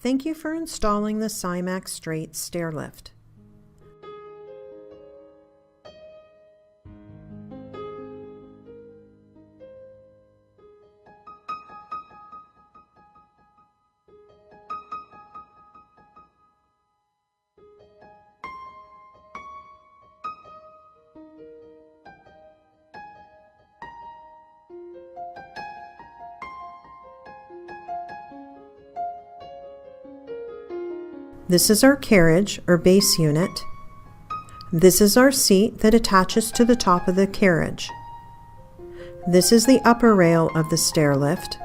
Thank you for installing the Symax Straight Stair Lift. This is our carriage or base unit. This is our seat that attaches to the top of the carriage. This is the upper rail of the stair lift,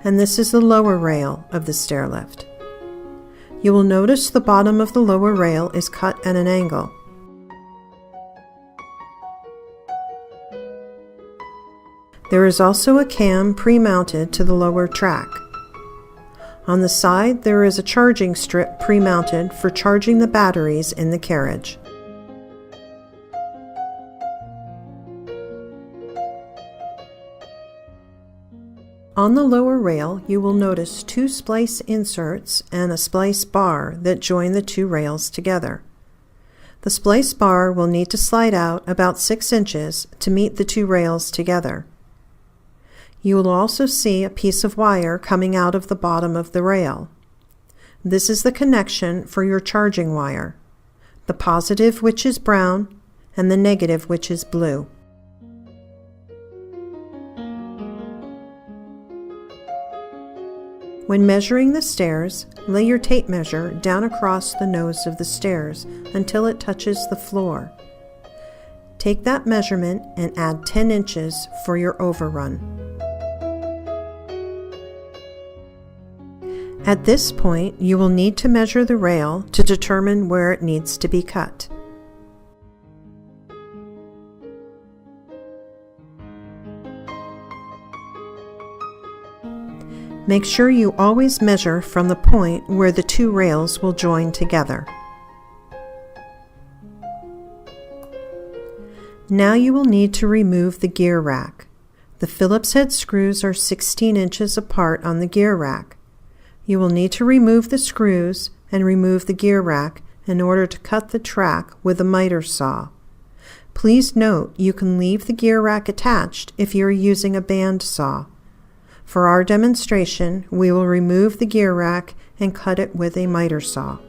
and this is the lower rail of the stair lift. You will notice the bottom of the lower rail is cut at an angle. There is also a cam pre-mounted to the lower track. On the side, there is a charging strip pre-mounted for charging the batteries in the carriage. On the lower rail, you will notice two splice inserts and a splice bar that join the two rails together. The splice bar will need to slide out about 6 inches to meet the two rails together. You will also see a piece of wire coming out of the bottom of the rail. This is the connection for your charging wire, the positive which is brown and the negative which is blue. When measuring the stairs, lay your tape measure down across the nose of the stairs until it touches the floor. Take that measurement and add 10 inches for your overrun. At this point, you will need to measure the rail to determine where it needs to be cut. Make sure you always measure from the point where the two rails will join together. Now you will need to remove the gear rack. The Phillips head screws are 16 inches apart on the gear rack. You will need to remove the screws and remove the gear rack in order to cut the track with a miter saw. Please note you can leave the gear rack attached if you are using a band saw. For our demonstration, we will remove the gear rack and cut it with a miter saw.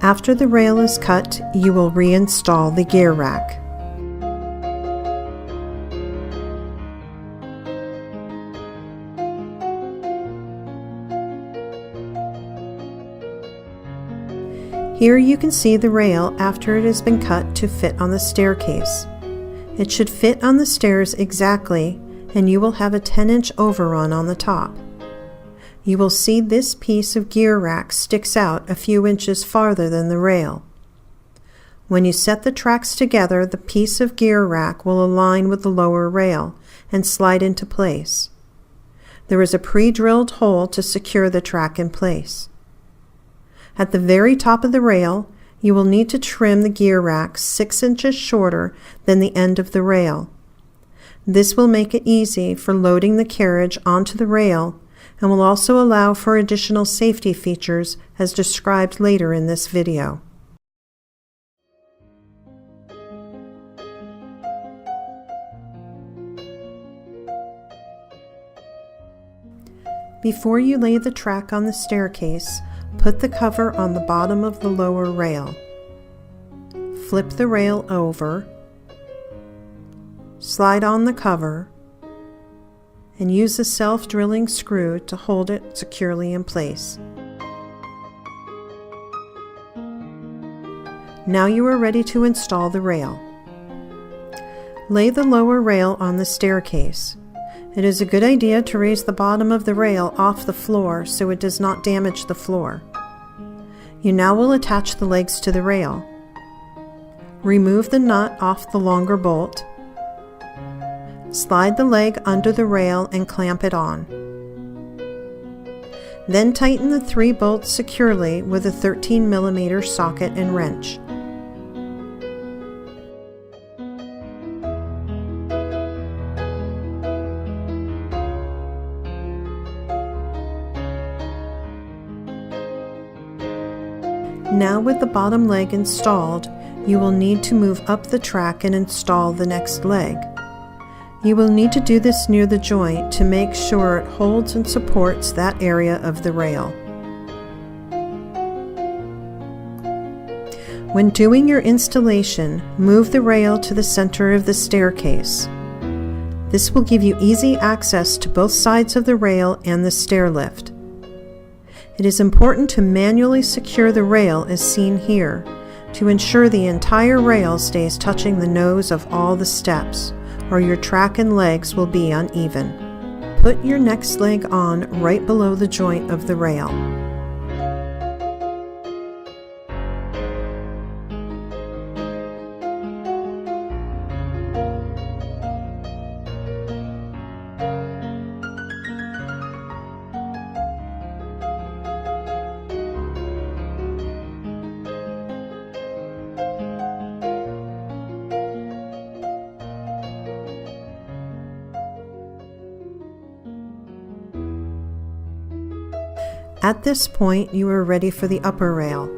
After the rail is cut, you will reinstall the gear rack. Here you can see the rail after it has been cut to fit on the staircase. It should fit on the stairs exactly, and you will have a 10-inch overrun on the top. You will see this piece of gear rack sticks out a few inches farther than the rail. When you set the tracks together, the piece of gear rack will align with the lower rail and slide into place. There is a pre-drilled hole to secure the track in place. At the very top of the rail, you will need to trim the gear rack 6 inches shorter than the end of the rail. This will make it easy for loading the carriage onto the rail and will also allow for additional safety features as described later in this video. Before you lay the track on the staircase, put the cover on the bottom of the lower rail. Flip the rail over, slide on the cover, and use a self-drilling screw to hold it securely in place. Now you are ready to install the rail. Lay the lower rail on the staircase. It is a good idea to raise the bottom of the rail off the floor so it does not damage the floor. You now will attach the legs to the rail. Remove the nut off the longer bolt. Slide the leg under the rail and clamp it on. Then tighten the 3 bolts securely with a 13mm socket and wrench. Now with the bottom leg installed, you will need to move up the track and install the next leg. You will need to do this near the joint to make sure it holds and supports that area of the rail. When doing your installation, move the rail to the center of the staircase. This will give you easy access to both sides of the rail and the stair lift. It is important to manually secure the rail as seen here to ensure the entire rail stays touching the nose of all the steps, or your track and legs will be uneven. Put your next leg on right below the joint of the rail. At this point, you are ready for the upper rail.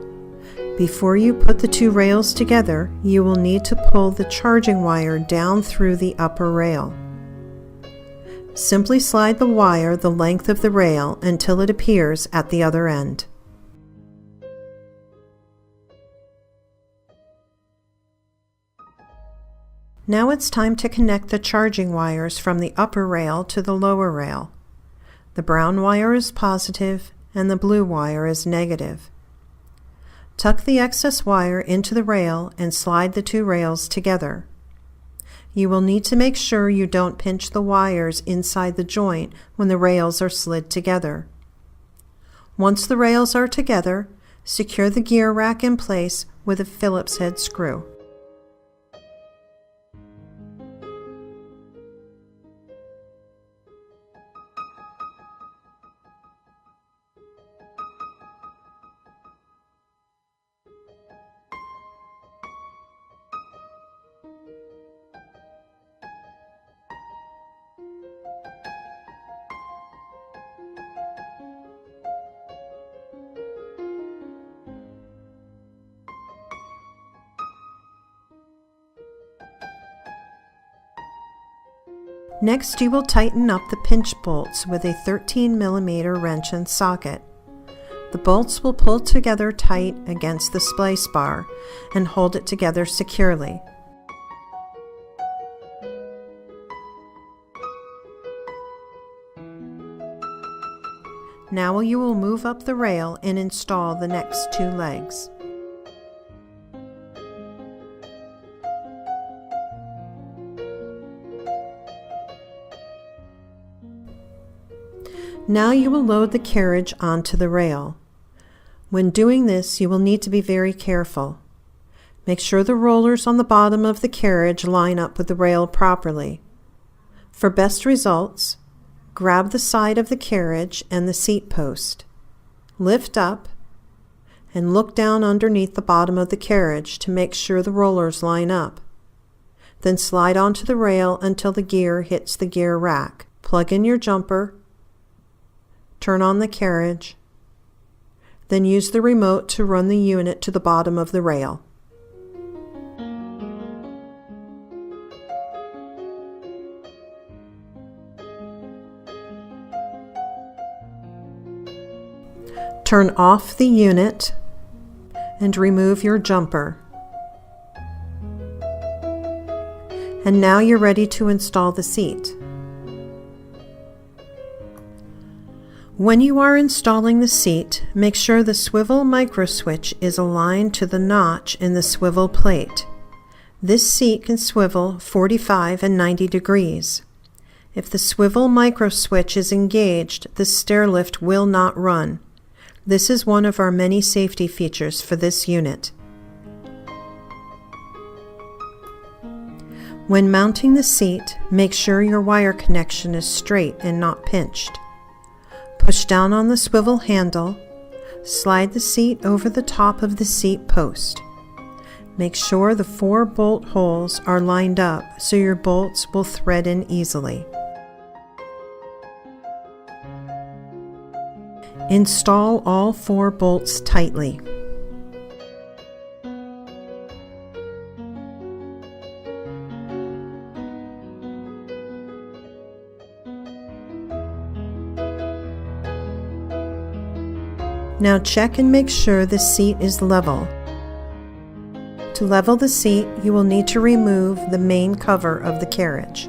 Before you put the 2 rails together, you will need to pull the charging wire down through the upper rail. Simply slide the wire the length of the rail until it appears at the other end. Now it's time to connect the charging wires from the upper rail to the lower rail. The brown wire is positive and the blue wire is negative. Tuck the excess wire into the rail and slide the 2 rails together. You will need to make sure you don't pinch the wires inside the joint when the rails are slid together. Once the rails are together, secure the gear rack in place with a Phillips head screw. Next, you will tighten up the pinch bolts with a 13mm wrench and socket. The bolts will pull together tight against the splice bar and hold it together securely. Now you will move up the rail and install the next 2 legs. Now you will load the carriage onto the rail. When doing this, you will need to be very careful. Make sure the rollers on the bottom of the carriage line up with the rail properly. For best results, grab the side of the carriage and the seat post. Lift up and look down underneath the bottom of the carriage to make sure the rollers line up. Then slide onto the rail until the gear hits the gear rack. Plug in your jumper. Turn on the carriage, then use the remote to run the unit to the bottom of the rail. Turn off the unit and remove your jumper. And now you're ready to install the seat. When you are installing the seat, make sure the swivel micro switch is aligned to the notch in the swivel plate. This seat can swivel 45 and 90 degrees. If the swivel micro switch is engaged, the stair lift will not run. This is one of our many safety features for this unit. When mounting the seat, make sure your wire connection is straight and not pinched. Push down on the swivel handle. Slide the seat over the top of the seat post. Make sure the 4 bolt holes are lined up so your bolts will thread in easily. Install all 4 bolts tightly. Now check and make sure the seat is level. To level the seat, you will need to remove the main cover of the carriage.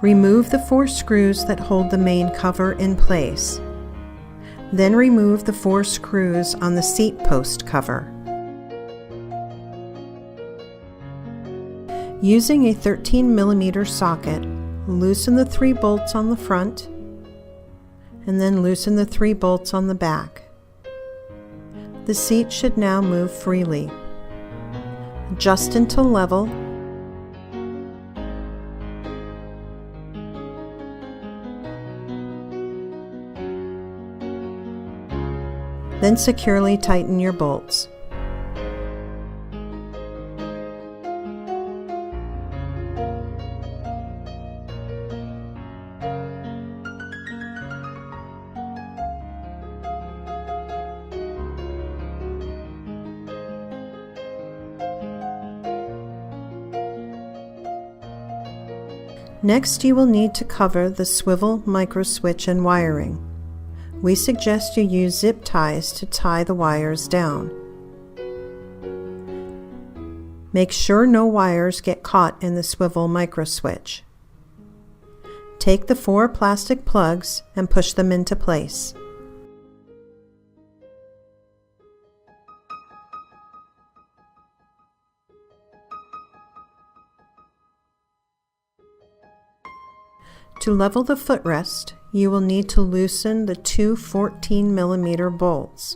Remove the 4 screws that hold the main cover in place. Then remove the 4 screws on the seat post cover. Using a 13mm socket, loosen the 3 bolts on the front, and then loosen the 3 bolts on the back. The seat should now move freely. Adjust until level. Then securely tighten your bolts. Next, you will need to cover the swivel, microswitch, and wiring. We suggest you use zip ties to tie the wires down. Make sure no wires get caught in the swivel microswitch. Take the 4 plastic plugs and push them into place. To level the footrest, you will need to loosen the 2 14mm bolts.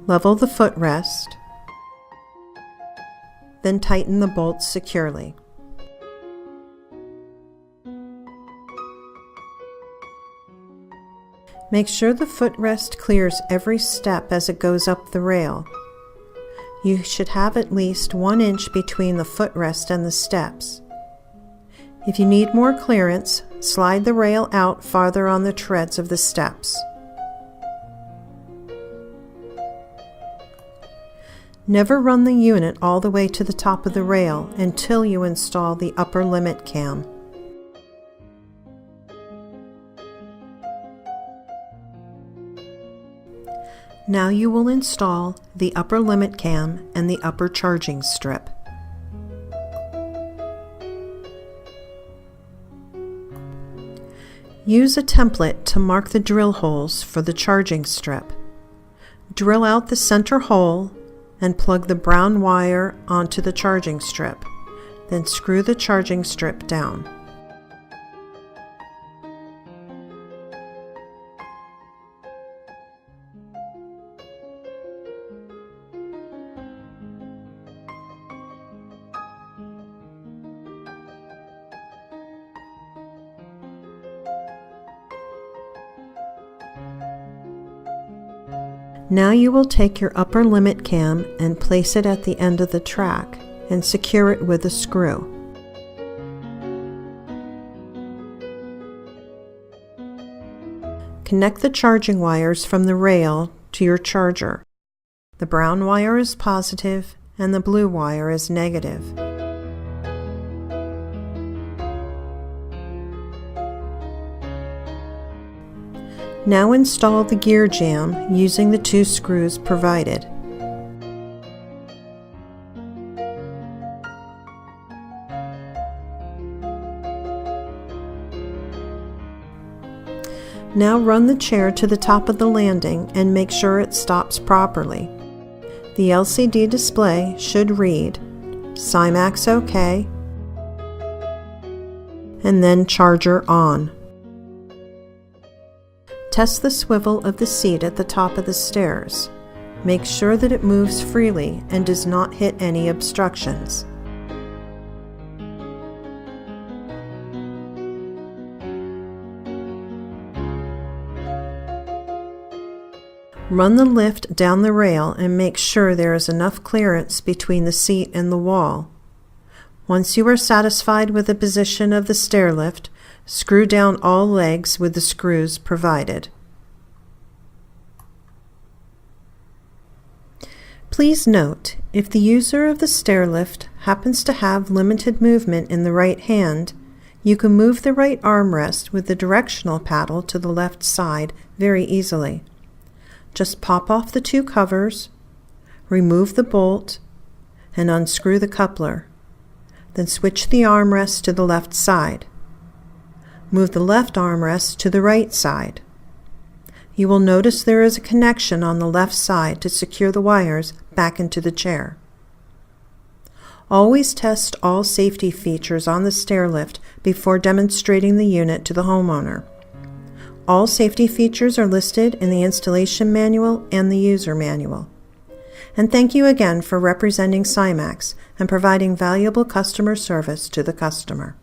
Level the footrest, then tighten the bolts securely. Make sure the footrest clears every step as it goes up the rail. You should have at least 1 inch between the footrest and the steps. If you need more clearance, slide the rail out farther on the treads of the steps. Never run the unit all the way to the top of the rail until you install the upper limit cam. Now you will install the upper limit cam and the upper charging strip. Use a template to mark the drill holes for the charging strip. Drill out the center hole and plug the brown wire onto the charging strip. Then screw the charging strip down. Now you will take your upper limit cam and place it at the end of the track and secure it with a screw. Connect the charging wires from the rail to your charger. The brown wire is positive and the blue wire is negative. Now install the gear jamb using the 2 screws provided. Now run the chair to the top of the landing and make sure it stops properly. The LCD display should read Symax OK and then charger on. Test the swivel of the seat at the top of the stairs. Make sure that it moves freely and does not hit any obstructions. Run the lift down the rail and make sure there is enough clearance between the seat and the wall. Once you are satisfied with the position of the stair lift, screw down all legs with the screws provided. Please note, if the user of the stair lift happens to have limited movement in the right hand, you can move the right armrest with the directional paddle to the left side very easily. Just pop off the two covers, remove the bolt, and unscrew the coupler. Then switch the armrest to the left side. Move the left armrest to the right side. You will notice there is a connection on the left side to secure the wires back into the chair. Always test all safety features on the stair lift before demonstrating the unit to the homeowner. All safety features are listed in the installation manual and the user manual. And thank you again for representing Symax and providing valuable customer service to the customer.